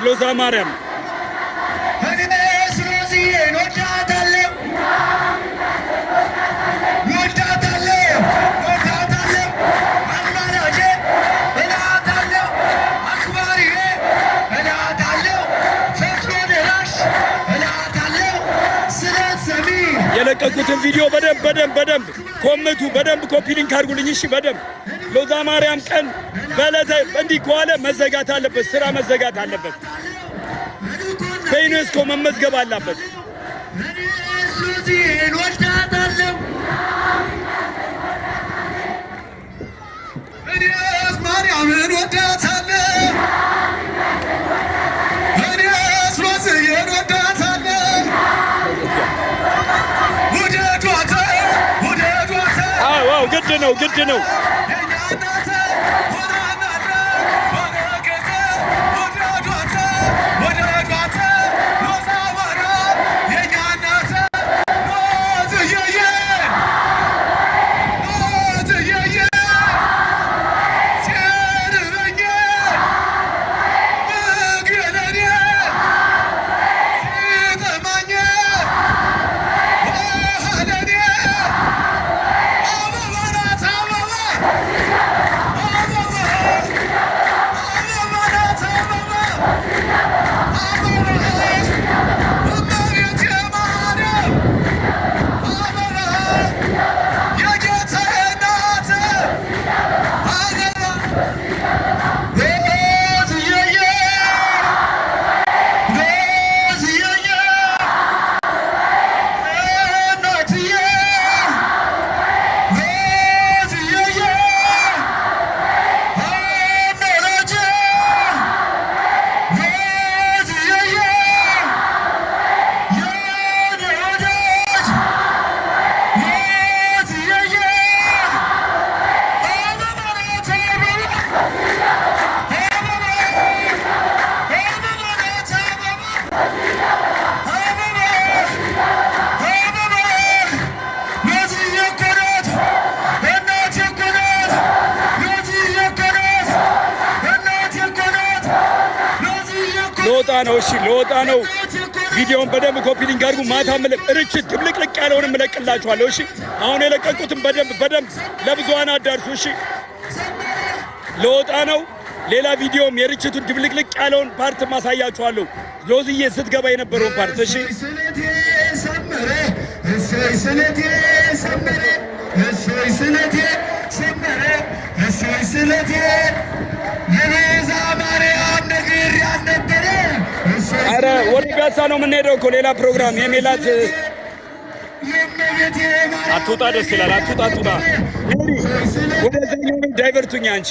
ሎዛ ማርያም የለቀቁትን ቪዲዮ በደንብ ኮመንቱ በደንብ ኮፒ ሊንክ አድርጉልኝ። እሺ በደንብ ሎዛ ማርያም ቀን በለተ እንዲህ ከዋለ መዘጋት አለበት፣ ስራ መዘጋት አለበት፣ በዩኔስኮ መመዝገብ አለበት። ማርያምን ወዳታለሁ ግድ ነው። ለወጣ ነው። ቪዲዮውን በደንብ ኮፒ ሊንክ አድርጉ። ማታ ርችት ድብልቅልቅ ያለውን እለቅላችኋለሁ። እሺ አሁን የለቀቁትን በደንብ ለብዙሃን አዳርሱ። እሺ ለወጣ ነው። ሌላ ቪዲዮም የርችቱን ድብልቅልቅ ያለውን ፓርት ማሳያችኋለሁ። ሎዝዬ ስትገባ የነበረውን ፓርት እሺ አረ ወደ ጋሳ ነው የምንሄደው እኮ ሌላ ፕሮግራም የሜላት አትውጣ። ደስ ይላል። አትውጣ ወደ ዳይቨርቱኛ አንቺ